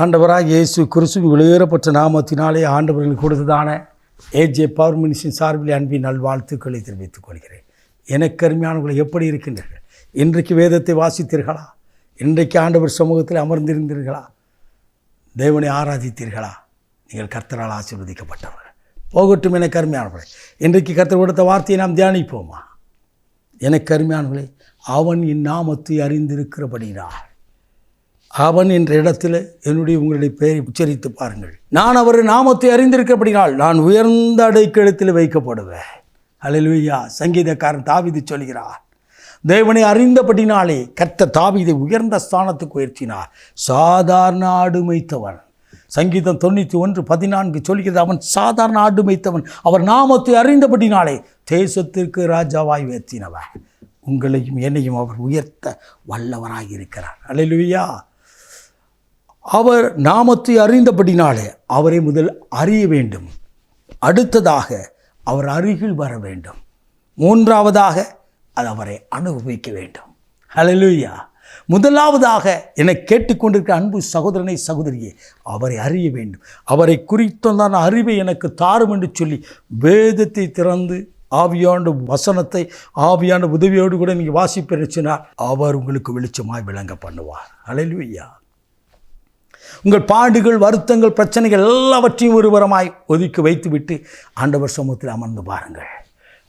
ஆண்டவராக இயேசு கிறிஸ்து வெளியேறப்பட்ட நாமத்தினாலே ஆண்டவர்களுக்கு கொடுத்ததான ஏஜே பவர் மினிஸ்ட்ரியின் சார்பில் அன்பின் நல்வாழ்த்துக்களை தெரிவித்துக் கொள்கிறேன். எனக்கு அருமையானவர்களை எப்படி இருக்கின்றீர்கள்? இன்றைக்கு வேதத்தை வாசித்தீர்களா? இன்றைக்கு ஆண்டவர் சமூகத்தில் அமர்ந்திருந்தீர்களா? தேவனை ஆராதித்தீர்களா? நீங்கள் கர்த்தரால் ஆசீர்வதிக்கப்பட்டவர்கள். போகட்டும் எனக்கு அருமையானவர்களே, இன்றைக்கு கர்த்தர் கொடுத்த வார்த்தையை நாம் தியானிப்போமா? எனக்கு அருமையானவர்களே, அவன் என் நாமத்தை அறிந்திருக்கிறபடினார். அவன் என்ற இடத்துல என்னுடைய உங்களுடைய பெயரை உச்சரித்து பாருங்கள். நான் அவர் நாமத்தை அறிந்திருக்கிறபடினால் நான் உயர்ந்த அடைக்கலத்தில் வைக்கப்படுவேன். அல்லேலூயா. சங்கீதக்காரன் தாவீது சொல்கிறார், தேவனை அறிந்தபடினாலே கர்த்தர் தாவீதை உயர்ந்த ஸ்தானத்துக்கு உயர்த்தினார். சாதாரண ஆடு மேய்த்தவன். சங்கீதம் 91:14 சொல்கிறது, அவன் சாதாரண ஆடு மேய்த்தவன், அவர் நாமத்தை அறிந்தபடினாலே தேசத்திற்கு ராஜாவாய் உயர்த்தினவன். உங்களையும் என்னையும் அவர் உயர்த்த வல்லவராக இருக்கிறார். அல்லேலூயா. அவர் நாமத்தை அறிந்தபடினாலே அவரை முதல் அறிய வேண்டும். அடுத்ததாக அவர் அருகில் வர வேண்டும். மூன்றாவதாக அது அவரை அனுபவிக்க வேண்டும். ஹல்லேலூயா. முதலாவதாக என்னை கேட்டுக்கொண்டிருக்கிற அன்பு சகோதரனை சகோதரியே, அவரை அறிய வேண்டும். அவரை குறித்தொன்றான அறிவை எனக்கு தாரும் என்று சொல்லி வேதத்தை திறந்து ஆவியான வசனத்தை ஆவியான உதவியோடு கூட நீங்கள் வாசிப்பிருச்சினால் அவர் உங்களுக்கு வெளிச்சமாய் விளங்க பண்ணுவார். ஹல்லேலூயா. உங்கள் பாடுகள், வருத்தங்கள், பிரச்சனைகள் எல்லாவற்றையும் ஒருவரமாய் ஒதுக்கி வைத்துவிட்டு ஆண்டவர் சமூகத்தில் அமர்ந்து பாருங்கள்.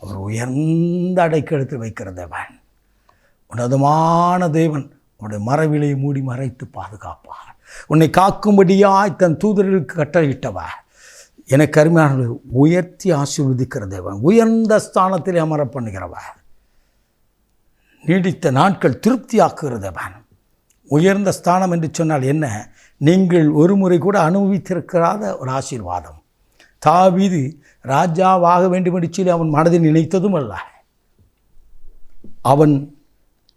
அவர் உயர்ந்த அடைக்கலத்தில் வைக்கிற தேவன், உன்னதமான தேவன். உன்னுடைய மறைவிலை மூடி மறைத்து பாதுகாப்பார். உன்னை காக்கும்படியாய் தன் தூதர்களுக்கு கட்டளையிட்டவர். எனக்கு அருமையான உயர்த்தி ஆசீர்வதிக்கிற தேவன், உயர்ந்த ஸ்தானத்தில் அமர பண்ணுகிறவர், நீடித்த நாட்கள் திருப்தியாக்குகிற தேவன். உயர்ந்த ஸ்தானம் என்று சொன்னால் என்ன? நீங்கள் ஒரு முறை கூட அனுபவித்திருக்காத ஒரு ஆசீர்வாதம். தாவீது ராஜாவாக வேண்டும் என்று சொல்லி அவன் மனதில் நினைத்ததும் அல்ல, அவன்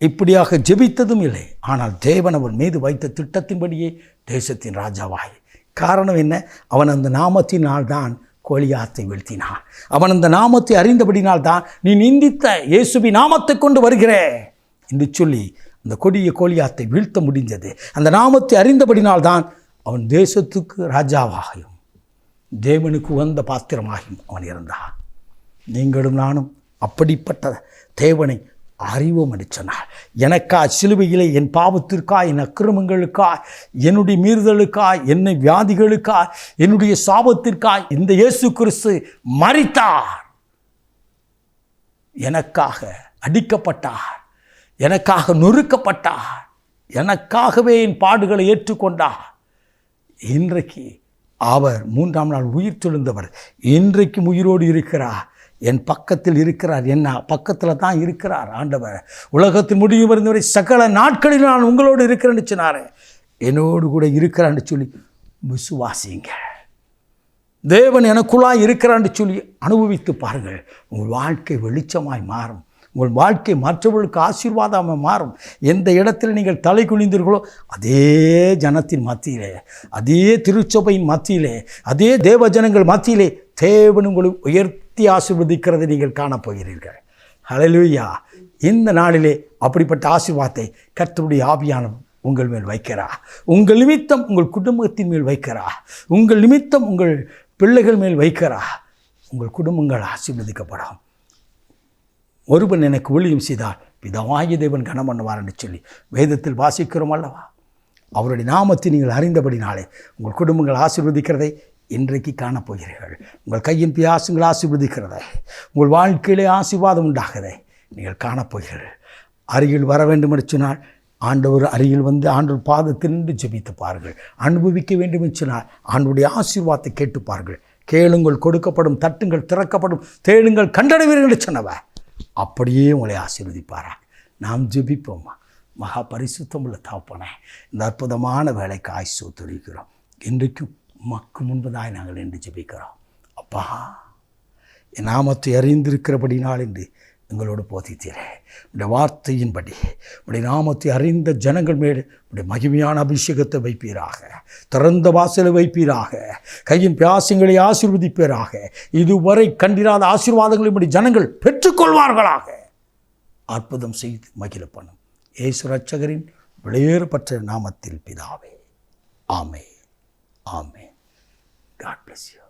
இப்படியாக ஜெபித்ததும் இல்லை. ஆனால் தேவன் அவன் மீது வைத்த திட்டத்தின்படியே தேசத்தின் ராஜாவாய். காரணம் என்ன? அவன் அந்த நாமத்தினால் தான் கோலியாத்தை வீழ்த்தினான். அவன் அந்த நாமத்தை அறிந்தபடினால் தான் நீ நிந்தித்த இயேசுவி நாமத்தை கொண்டு வருகிறே என்று சொல்லி அந்த கொடிய கோலியாத்தை வீழ்த்த முடிந்தது. அந்த நாமத்தை அறிந்தபடினால்தான் அவன் தேசத்துக்கு ராஜாவாகியும் தேவனுக்கு உகந்த பாத்திரமாகியும் அவன் இருந்தான். நீங்களும் நானும் அப்படிப்பட்ட தேவனை அறிவோம் என்று சொன்னார். எனக்காய் சிலுவையிலே என் பாவத்திற்காய், என் அக்கிரமங்களுக்காய், என்னுடைய மீறுதலுக்காய், என்னை வியாதிகளுக்காய், என்னுடைய சாபத்திற்காய் இந்த இயேசு கிறிஸ்து மரித்தார். எனக்காக அடிக்கப்பட்டார், எனக்காக நொறுக்கப்பட்டார், எனக்காகவே என் பாடுகளை ஏற்றுக்கொண்டார். இன்றைக்கு அவர் 3ஆம் நாள் உயிர் தெழுந்தவர். இன்றைக்கும் உயிரோடு இருக்கிறார், என் பக்கத்தில் இருக்கிறார். என்ன பக்கத்தில் தான் இருக்கிறார் ஆண்டவர். உலகத்தின் முடிவு இருந்தவரை சகல நாட்களில் நான் உங்களோடு இருக்கிறேன்னு சொன்னார். என்னோடு கூட இருக்கிறான்னு சொல்லி விசுவாசிங்க. தேவன் எனக்குள்ளாய் இருக்கிறான்னு சொல்லி அனுபவித்து பாருங்கள். உங்கள் வாழ்க்கை வெளிச்சமாய் மாறும். உங்கள் வாழ்க்கை மற்றவர்களுக்கு ஆசீர்வாதமாக மாறும். எந்த இடத்தில் நீங்கள் தலை குனிந்தீர்களோ அதே ஜனத்தின் மத்தியிலே, அதே திருச்சபையின் மத்தியிலே, அதே தேவ ஜனங்கள் மத்தியிலே தேவன் உங்களை உயர்த்தி ஆசீர்வதிக்கிறதை நீங்கள் காணப்போகிறீர்கள். ஹல்லேலூயா. இந்த நாளிலே அப்படிப்பட்ட ஆசீர்வாதத்தை கர்த்தருடைய ஆவியானவர் உங்கள் மேல் வைக்கிறார். உங்கள் நிமித்தம் உங்கள் குடும்பத்தின் மேல் வைக்கிறார். உங்கள் நிமித்தம் உங்கள் பிள்ளைகள் மேல் வைக்கிறார். உங்கள் குடும்பங்கள் ஆசீர்வதிக்கப்படும். ஒருவன் எனக்கு ஊழியம் செய்தால் பிதாவாகிய தேவன் கனம் பண்ணுவார் என்று சொல்லி வேதத்தில் வாசிக்கிறோம் அல்லவா? அவருடைய நாமத்தை நீங்கள் அறிந்தபடினாலே உங்கள் குடும்பங்கள் ஆசீர்வதிக்கிறதை இன்றைக்கு காணப்போகிறீர்கள். உங்கள் கையின் பியாசங்கள் ஆசீர்வதிக்கிறதை, உங்கள் வாழ்க்கையிலே ஆசீர்வாதம் உண்டாகிறதை நீங்கள் காணப்போகிறீர்கள். அருகில் வர வேண்டும் என்று சொன்னால் ஆண்டவர் அருகில் வந்து ஆண்டவர் பாதத்திலிருந்து ஜெபித்து பாருங்கள். அனுபவிக்க வேண்டும் என்று சொன்னால் ஆண்டவருடைய ஆசீர்வாதத்தை கேட்டு பாருங்கள். கேளுங்கள் கொடுக்கப்படும், தட்டுங்கள் திறக்கப்படும், தேடுங்கள் கண்டடைவீர்கள் என்று சொன்னவர் அப்படியே உங்களை ஆசீர்வதிப்பாரா. நாம் ஜெபிப்போமா? மகா பரிசுத்தமுள்ள தகப்பனே, இந்த அற்புதமான வேலைக்கு ஆசீர்வதிக்கிறோம். இன்றைக்கும் உமக்கு முன்பதாய் நாங்கள் என்று ஜெபிக்கிறோம். அப்பா, என் நாமத்தை அறிந்திருக்கிறபடினால் என்று எங்களோடு போதித்தீரே. உடைய வார்த்தையின்படி உடைய நாமத்தை அறிந்த ஜனங்கள் மேல் உடைய மகிமையான அபிஷேகத்தை வைப்பீராக. திறந்த வாசலை வைப்பீராக. கையின் பியாசங்களை ஆசீர்வதிப்பீராக. இதுவரை கண்டிராத ஆசீர்வாதங்களை உடைய ஜனங்கள் பெற்றுக்கொள்வார்களாக. அற்புதம் செய்து மகிழ பண்ணும் இயேசு ரட்சகரின் வெளியேறப்பட்ட நாமத்தில் பிதாவே, ஆமென். ஆமென். God bless you.